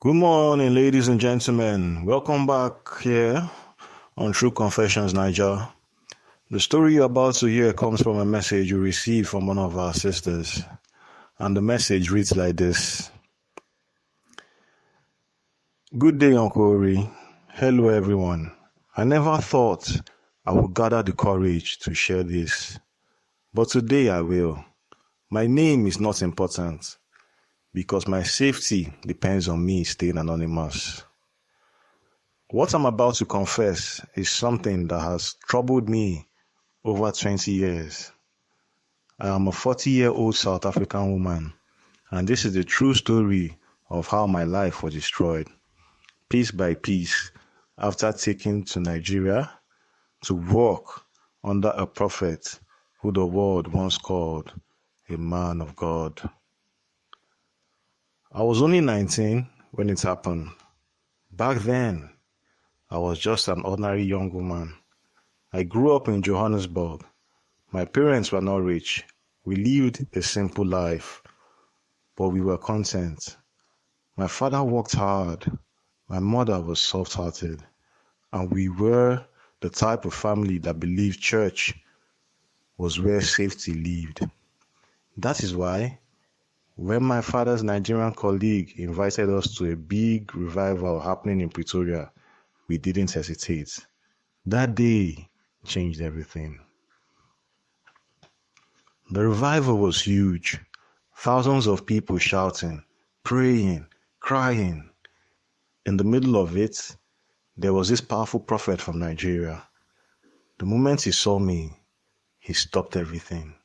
Good morning, ladies and gentlemen. Welcome back here on True Confessions, Naija. The story you're about to hear comes from a message you received from one of our sisters. And the message reads like this. Good day, Uncle Ori. Hello, everyone. I never thought I would gather the courage to share this. But today I will. My name is not important because my safety depends on me staying anonymous. What I'm about to confess is something that has troubled me over 20 years. I am a 40-year-old South African woman, and this is the true story of how my life was destroyed, piece by piece, after taking to Nigeria to work under a prophet who the world once called a man of God. I was only 19 when it happened. Back then, I was just an ordinary young woman. I grew up in Johannesburg. My parents were not rich. We lived a simple life, but we were content. My father worked hard. My mother was soft-hearted. And we were the type of family that believed church was where safety lived. That is why, when my father's Nigerian colleague invited us to a big revival happening in Pretoria, we didn't hesitate. That day changed everything. The revival was huge. Thousands of people shouting, praying, crying. In the middle of it, there was this powerful prophet from Nigeria. The moment he saw me, he stopped everything.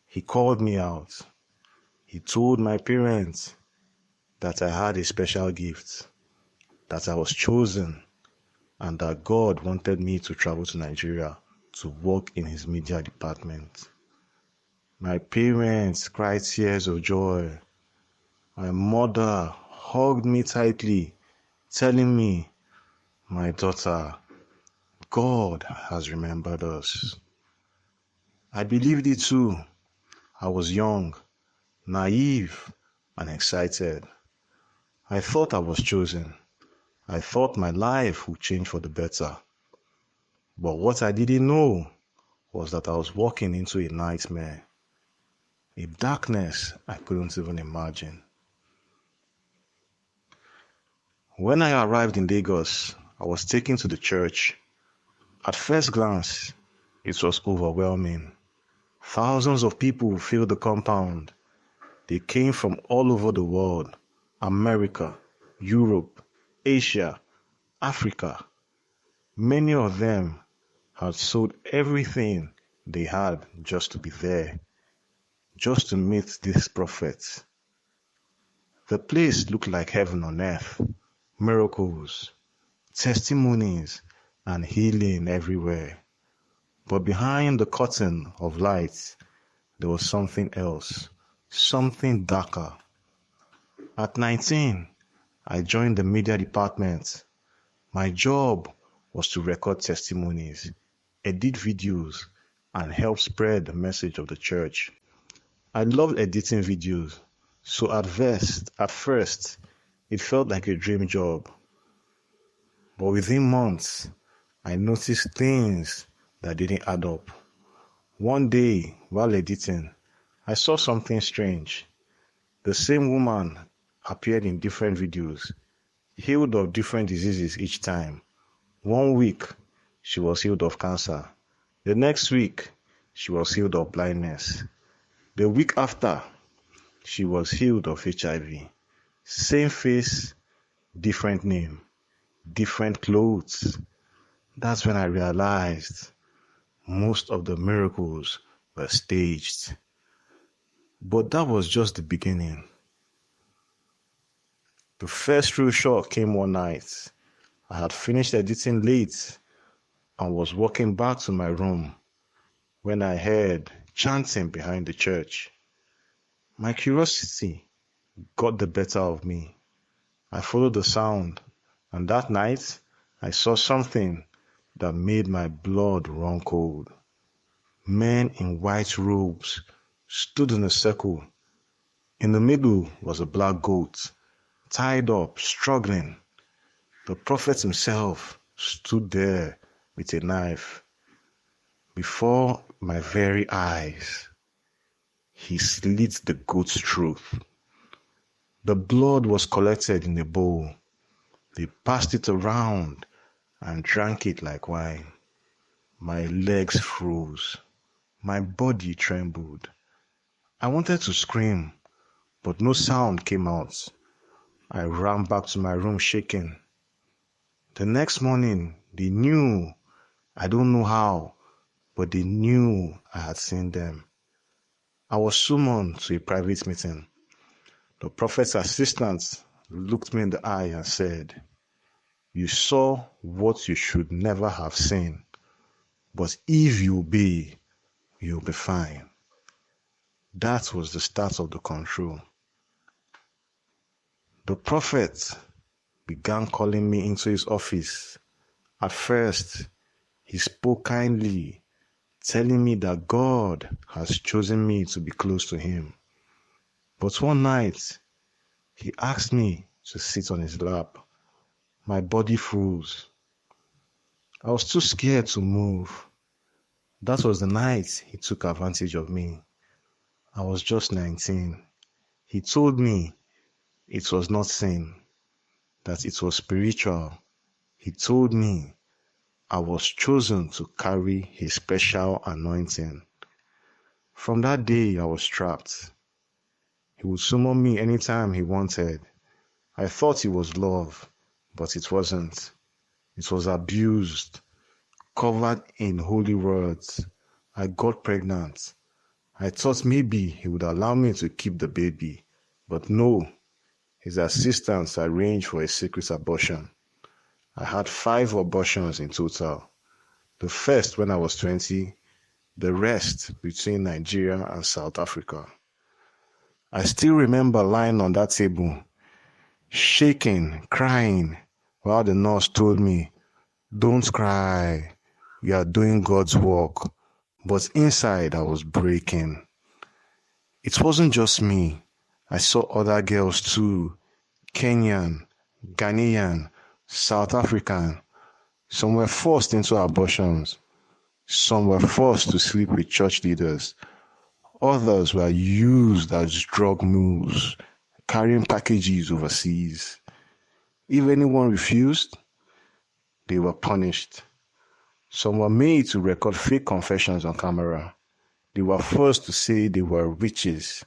He called me out. He told my parents that I had a special gift, that I was chosen, and that God wanted me to travel to Nigeria to work in his media department. My parents cried tears of joy. My mother hugged me tightly, telling me, "My daughter, God has remembered us." I believed it too. I was young, naive, and excited. I thought I was chosen. I thought my life would change for the better. But what I didn't know was that I was walking into a nightmare, a darkness I couldn't even imagine. When I arrived in Lagos, I was taken to the church. At first glance, it was overwhelming. Thousands of people filled the compound. They came from all over the world, America, Europe, Asia, Africa. Many of them had sold everything they had just to be there, just to meet this prophet. The place looked like heaven on earth. Miracles, testimonies, and healing everywhere. But behind the curtain of light, there was something else, something darker. At 19, I joined the media department. My job was to record testimonies, edit videos, and help spread the message of the church. I loved editing videos, so at first, it felt like a dream job. But within months, I noticed things that didn't add up. One day, while editing, I saw something strange. The same woman appeared in different videos, healed of different diseases each time. One week, she was healed of cancer. The next week, she was healed of blindness. The week after, she was healed of HIV. Same face, different name, different clothes. That's when I realized most of the miracles were staged. But that was just the beginning. The first true shock came one night. I had finished editing late and was walking back to my room when I heard chanting behind the church. My curiosity got the better of me. I followed the sound, and that night I saw something that made my blood run cold. Men in white robes stood in a circle. In the middle was a black goat, tied up, struggling. The prophet himself stood there with a knife. Before my very eyes, he slit the goat's throat. The blood was collected in a bowl. They passed it around and drank it like wine. My legs froze. My body trembled. I wanted to scream, but no sound came out. I ran back to my room shaking. The next morning, they knew, I don't know how, but they knew I had seen them. I was summoned to a private meeting. The prophet's assistant looked me in the eye and said, "You saw what you should never have seen, but if you obey, you'll be fine." That was the start of the control. The prophet began calling me into his office. At first, he spoke kindly, telling me that God has chosen me to be close to him. But one night, he asked me to sit on his lap. My body froze. I was too scared to move. That was the night he took advantage of me. I was just 19. He told me it was not sin, that it was spiritual. He told me I was chosen to carry his special anointing. From that day, I was trapped. He would summon me anytime he wanted. I thought it was love, but it wasn't. It was abused, covered in holy words. I got pregnant. I thought maybe he would allow me to keep the baby, but no. His assistants arranged for a secret abortion. I had 5 abortions in total. The first when I was 20, the rest between Nigeria and South Africa. I still remember lying on that table, shaking, crying, while the nurse told me, "Don't cry, we are doing God's work." But inside I was breaking. It wasn't just me. I saw other girls too, Kenyan, Ghanaian, South African. Some were forced into abortions. Some were forced to sleep with church leaders. Others were used as drug mules, carrying packages overseas. If anyone refused, they were punished. Some were made to record fake confessions on camera. They were forced to say they were witches.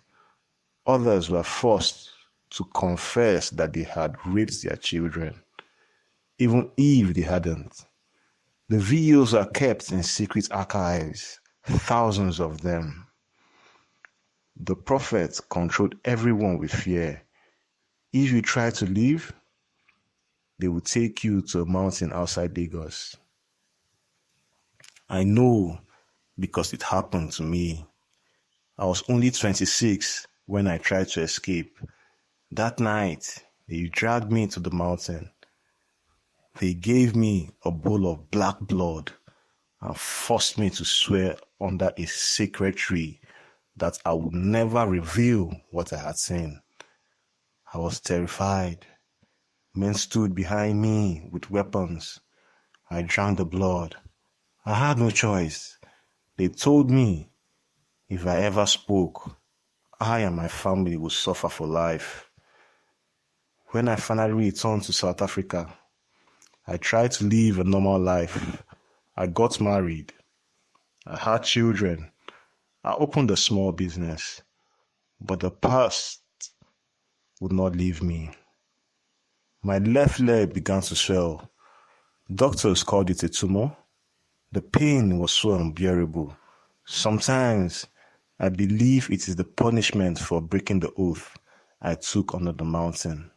Others were forced to confess that they had raped their children, even if they hadn't. The videos are kept in secret archives, thousands of them. The prophet controlled everyone with fear. If you try to leave, they will take you to a mountain outside Lagos. I know because it happened to me. I was only 26 when I tried to escape. That night, they dragged me to the mountain. They gave me a bowl of black blood and forced me to swear under a sacred tree that I would never reveal what I had seen. I was terrified. Men stood behind me with weapons. I drank the blood. I had no choice. They told me if I ever spoke, I and my family would suffer for life. When I finally returned to South Africa, I tried to live a normal life. I got married. I had children. I opened a small business. But the past would not leave me. My left leg began to swell. Doctors called it a tumor. The pain was so unbearable. Sometimes I believe it is the punishment for breaking the oath I took under the mountain.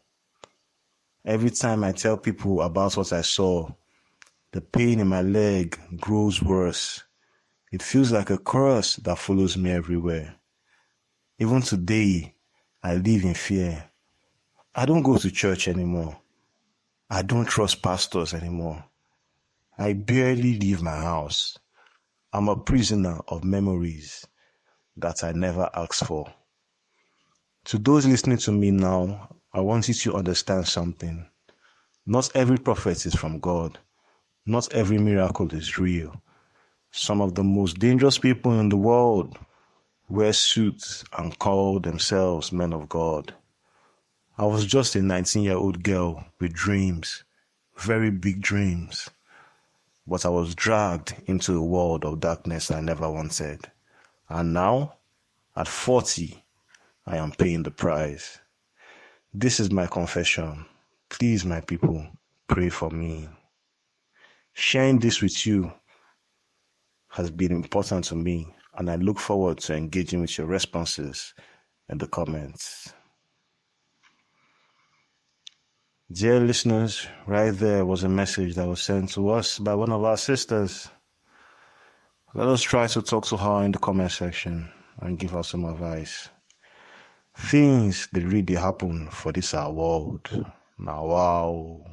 Every time I tell people about what I saw, the pain in my leg grows worse. It feels like a curse that follows me everywhere. Even today, I live in fear. I don't go to church anymore. I don't trust pastors anymore. I barely leave my house. I'm a prisoner of memories that I never asked for. To those listening to me now, I want you to understand something. Not every prophet is from God. Not every miracle is real. Some of the most dangerous people in the world wear suits and call themselves men of God. I was just a 19-year-old girl with dreams, very big dreams. But I was dragged into a world of darkness I never wanted. And now, at 40, I am paying the price. This is my confession. Please, my people, pray for me. Sharing this with you has been important to me, and I look forward to engaging with your responses in the comments. Dear listeners, right there was a message that was sent to us by one of our sisters. Let us try to talk to her in the comment section and give her some advice. Things that really happen for this our world. Now, wow.